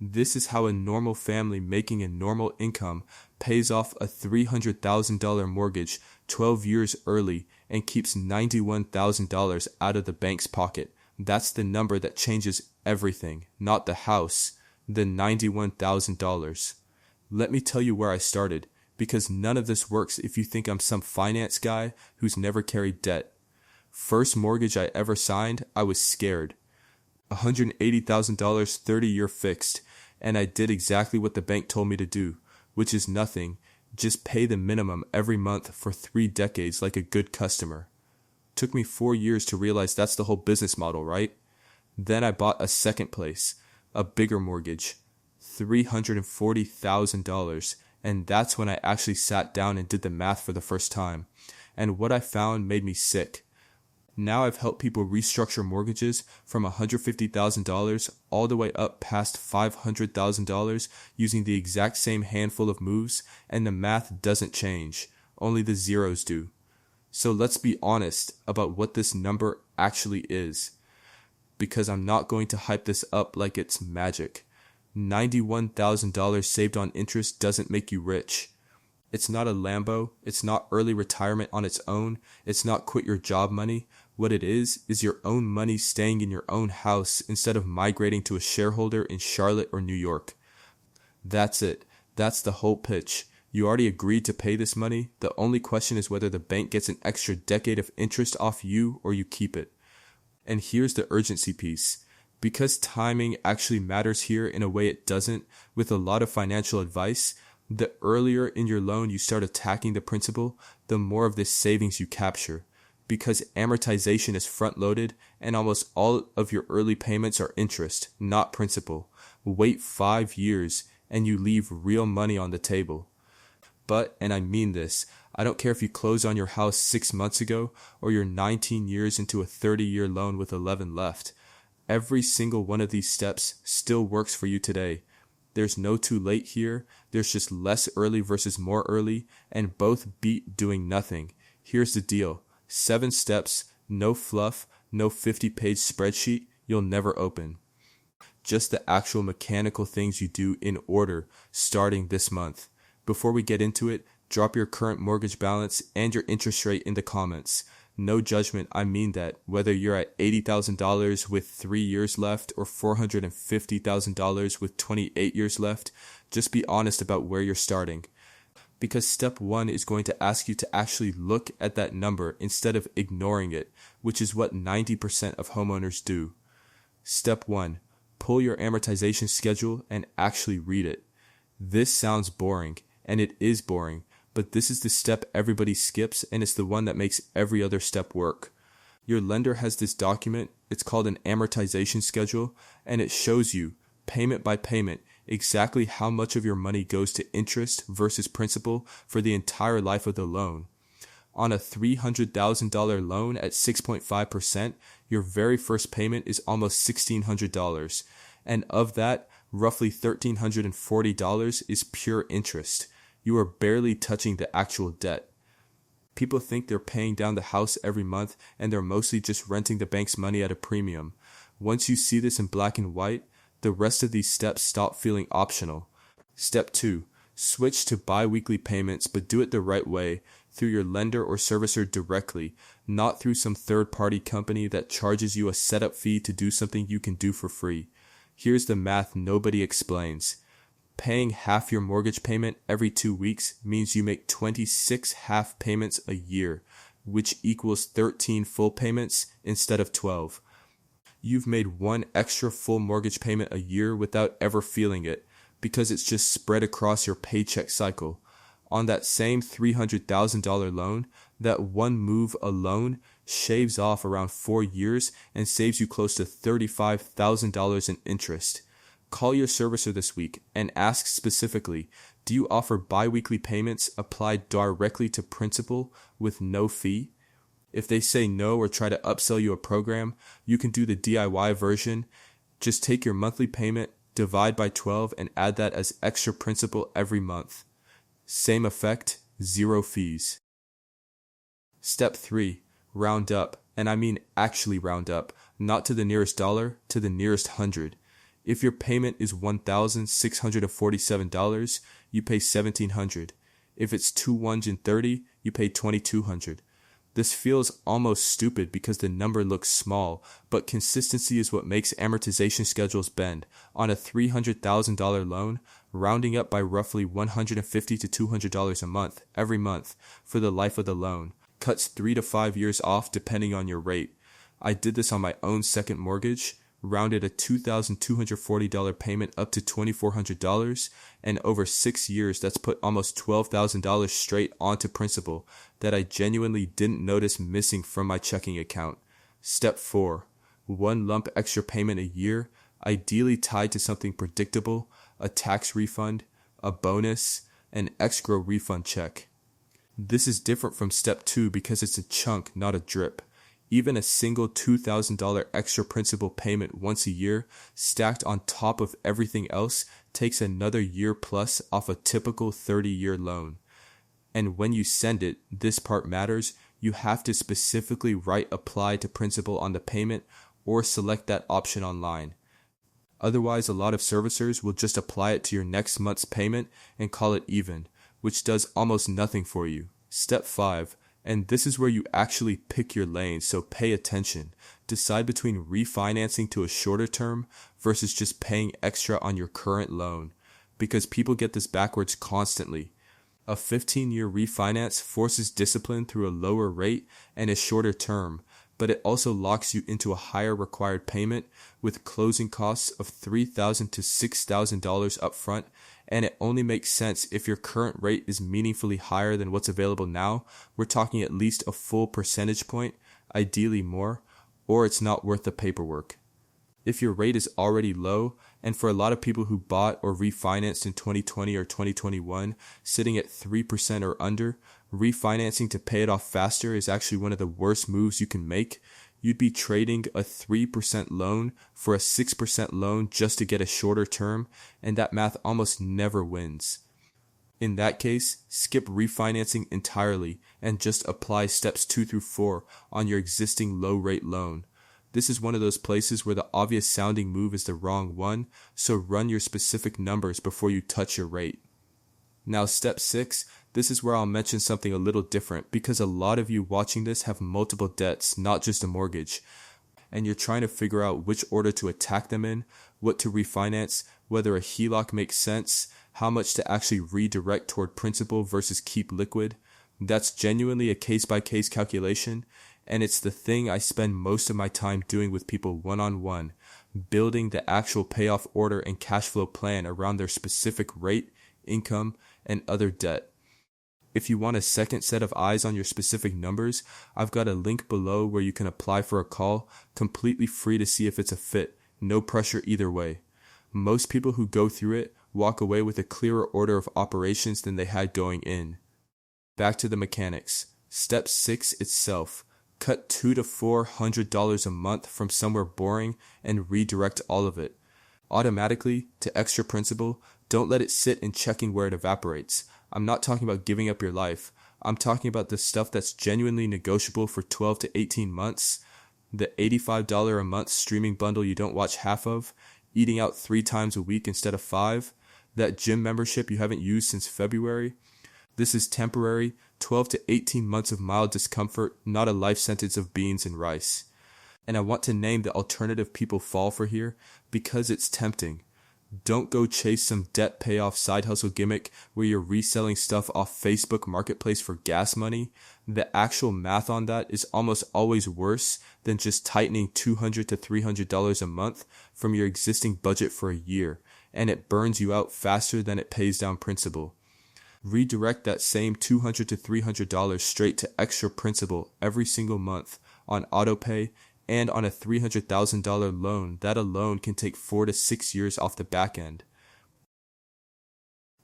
This is how a normal family making a normal income pays off a $300,000 mortgage 12 years early and keeps $91,000 out of the bank's pocket. That's the number that changes everything, not the house, the $91,000. Let me tell you where I started, because none of this works if you think I'm some finance guy who's never carried debt. First mortgage I ever signed, I was scared. $180,000 30-year fixed, and I did exactly what the bank told me to do, which is nothing. Just pay the minimum every month for 3 decades like a good customer. Took me 4 years to realize that's the whole business model, right? Then I bought a second place, a bigger mortgage, $340,000, and that's when I actually sat down and did the math for the first time. And what I found made me sick. Now I've helped people restructure mortgages from $150,000 all the way up past $500,000 using the exact same handful of moves, and the math doesn't change, only the zeros do. So let's be honest about what this number actually is, because I'm not going to hype this up like it's magic. $91,000 saved on interest doesn't make you rich. It's not a Lambo, it's not early retirement on its own, it's not quit your job money. What it is your own money staying in your own house instead of migrating to a shareholder in Charlotte or New York. That's it. That's the whole pitch. You already agreed to pay this money. The only question is whether the bank gets an extra decade of interest off you or you keep it. And here's the urgency piece. Because timing actually matters here in a way it doesn't with a lot of financial advice, the earlier in your loan you start attacking the principal, the more of this savings you capture. Because amortization is front-loaded and almost all of your early payments are interest, not principal. Wait 5 years and you leave real money on the table. But, and I mean this, I don't care if you closed on your house 6 months ago or you're 19 years into a 30-year loan with 11 left. Every single one of these steps still works for you today. There's no too late here, there's just less early versus more early, and both beat doing nothing. Here's the deal. 7 steps, no fluff, no 50-page spreadsheet you'll never open. Just the actual mechanical things you do in order starting this month. Before we get into it, drop your current mortgage balance and your interest rate in the comments. No judgment, I mean that, whether you're at $80,000 with 3 years left or $450,000 with 28 years left, just be honest about where you're starting. Because step 1 is going to ask you to actually look at that number instead of ignoring it, which is what 90% of homeowners do. Step 1, pull your amortization schedule and actually read it. This sounds boring, and it is boring, but this is the step everybody skips, and it's the one that makes every other step work. Your lender has this document, it's called an amortization schedule, and it shows you, payment by payment, exactly how much of your money goes to interest versus principal for the entire life of the loan. On a $300,000 loan at 6.5%, your very first payment is almost $1,600, and of that, roughly $1,340 is pure interest. You are barely touching the actual debt. People think they're paying down the house every month and they're mostly just renting the bank's money at a premium. Once you see this in black and white, the rest of these steps stop feeling optional. Step 2. Switch to bi-weekly payments, but do it the right way, through your lender or servicer directly, not through some third-party company that charges you a setup fee to do something you can do for free. Here's the math nobody explains. Paying half your mortgage payment every 2 weeks means you make 26 half payments a year, which equals 13 full payments instead of 12. You've made 1 extra full mortgage payment a year without ever feeling it, because it's just spread across your paycheck cycle. On that same $300,000 loan, that one move alone shaves off around 4 years and saves you close to $35,000 in interest. Call your servicer this week and ask specifically, do you offer bi-weekly payments applied directly to principal with no fee? If they say no or try to upsell you a program, you can do the DIY version. Just take your monthly payment, divide by 12, and add that as extra principal every month. Same effect, 0 fees. Step 3. Round up, and I mean actually round up, not to the nearest dollar, to the nearest 100. If your payment is $1,647, you pay $1,700. If it's $230, you pay $2,200. This feels almost stupid because the number looks small, but consistency is what makes amortization schedules bend. On a $300,000 loan, rounding up by roughly $150 to $200 a month, every month, for the life of the loan, cuts 3 to 5 years off depending on your rate. I did this on my own second mortgage, rounded a $2,240 payment up to $2,400, and over 6 years that's put almost $12,000 straight onto principal that I genuinely didn't notice missing from my checking account. Step 4. One lump extra payment a year, ideally tied to something predictable, a tax refund, a bonus, an escrow refund check. This is different from step 2 because it's a chunk, not a drip. Even a single $2,000 extra principal payment once a year, stacked on top of everything else, takes another year plus off a typical 30-year loan. And when you send it, this part matters, you have to specifically write apply to principal on the payment or select that option online. Otherwise, a lot of servicers will just apply it to your next month's payment and call it even, which does almost nothing for you. Step 5. And this is where you actually pick your lane, so pay attention. Decide between refinancing to a shorter term versus just paying extra on your current loan, because people get this backwards constantly. A 15-year refinance forces discipline through a lower rate and a shorter term, but it also locks you into a higher required payment with closing costs of $3,000 to $6,000 upfront, and it only makes sense if your current rate is meaningfully higher than what's available now. We're talking at least a full percentage point, ideally more, or it's not worth the paperwork. If your rate is already low, and for a lot of people who bought or refinanced in 2020 or 2021, sitting at 3% or under, refinancing to pay it off faster is actually one of the worst moves you can make. You'd be trading a 3% loan for a 6% loan just to get a shorter term, and that math almost never wins. In that case, skip refinancing entirely and just apply steps 2 through 4 on your existing low-rate loan. This is one of those places where the obvious sounding move is the wrong one, so run your specific numbers before you touch your rate. Now, step 6, this is where I'll mention something a little different because a lot of you watching this have multiple debts, not just a mortgage, and you're trying to figure out which order to attack them in, what to refinance, whether a HELOC makes sense, how much to actually redirect toward principal versus keep liquid. That's genuinely a case-by-case calculation, and it's the thing I spend most of my time doing with people one-on-one, building the actual payoff order and cash flow plan around their specific rate, income, and other debt. If you want a second set of eyes on your specific numbers, I've got a link below where you can apply for a call, completely free to see if it's a fit, no pressure either way. Most people who go through it walk away with a clearer order of operations than they had going in. Back to the mechanics. Step 6 itself. Cut $200 to $400 a month from somewhere boring and redirect all of it automatically to extra principal. Don't let it sit in checking where it evaporates. I'm not talking about giving up your life. I'm talking about the stuff that's genuinely negotiable for 12 to 18 months. The $85 a month streaming bundle you don't watch half of, eating out 3 times a week instead of 5, that gym membership you haven't used since February. This is temporary, 12 to 18 months of mild discomfort, not a life sentence of beans and rice. And I want to name the alternative people fall for here because it's tempting. Don't go chase some debt payoff side hustle gimmick where you're reselling stuff off Facebook Marketplace for gas money. The actual math on that is almost always worse than just tightening $200 to $300 a month from your existing budget for a year, and it burns you out faster than it pays down principal. Redirect that same $200 to $300 straight to extra principal every single month on autopay and on a $300,000 loan. That alone can take 4 to 6 years off the back end.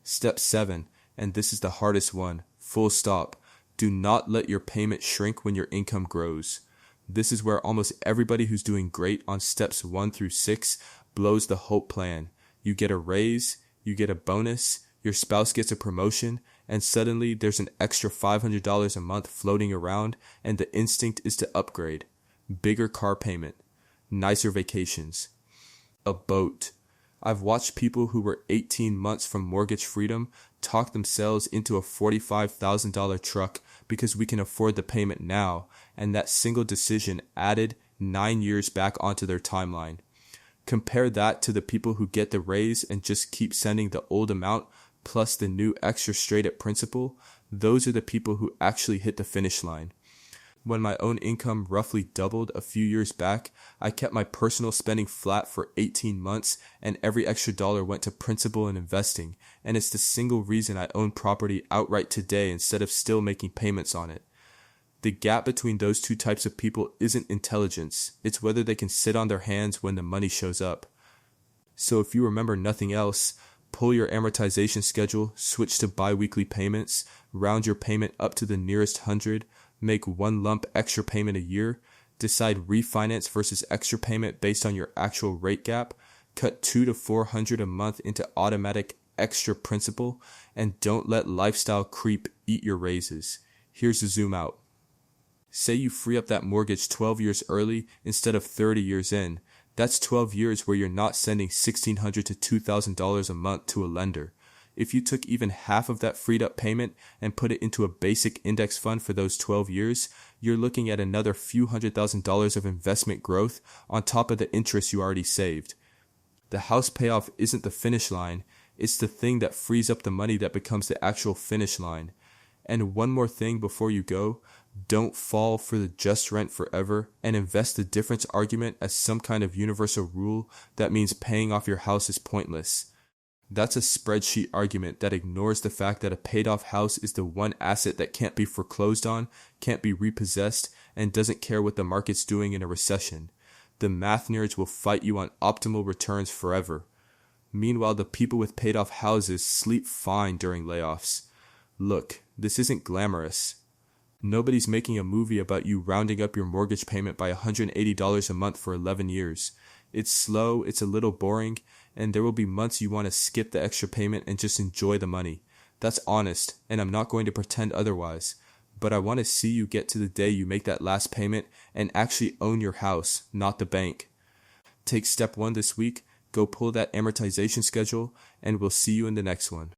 Step 7, and this is the hardest one, full stop. Do not let your payment shrink when your income grows. This is where almost everybody who's doing great on steps 1 through 6 blows the whole plan. You get a raise, you get a bonus, your spouse gets a promotion, and suddenly there's an extra $500 a month floating around, and the instinct is to upgrade. Bigger car payment, nicer vacations, a boat, I've watched people who were 18 months from mortgage freedom talk themselves into a $45,000 truck because we can afford the payment now, and that single decision added 9 years back onto their timeline. Compare that to the people who get the raise and just keep sending the old amount plus the new extra straight at principal. Those are the people who actually hit the finish line. When my own income roughly doubled a few years back, I kept my personal spending flat for 18 months and every extra dollar went to principal and investing, and it's the single reason I own property outright today instead of still making payments on it. The gap between those two types of people isn't intelligence, it's whether they can sit on their hands when the money shows up. So if you remember nothing else, pull your amortization schedule, switch to bi-weekly payments, round your payment up to the nearest 100, make one lump extra payment a year, decide refinance versus extra payment based on your actual rate gap, cut $200 to $400 a month into automatic extra principal, and don't let lifestyle creep eat your raises. Here's the zoom out. Say you free up that mortgage 12 years early instead of 30 years in. That's 12 years where you're not sending $1,600 to $2,000 a month to a lender. If you took even half of that freed up payment and put it into a basic index fund for those 12 years, you're looking at another few $100,000 of investment growth on top of the interest you already saved. The house payoff isn't the finish line, it's the thing that frees up the money that becomes the actual finish line. And one more thing before you go, don't fall for the just rent forever and invest the difference argument as some kind of universal rule that means paying off your house is pointless. That's a spreadsheet argument that ignores the fact that a paid off house is the one asset that can't be foreclosed on, can't be repossessed, and doesn't care what the market's doing in a recession. The math nerds will fight you on optimal returns forever. Meanwhile, the people with paid off houses sleep fine during layoffs. Look, this isn't glamorous. Nobody's making a movie about you rounding up your mortgage payment by $180 a month for 11 years. It's slow, it's a little boring, and there will be months you want to skip the extra payment and just enjoy the money. That's honest, and I'm not going to pretend otherwise. But I want to see you get to the day you make that last payment and actually own your house, not the bank. Take step 1 this week, go pull that amortization schedule, and we'll see you in the next one.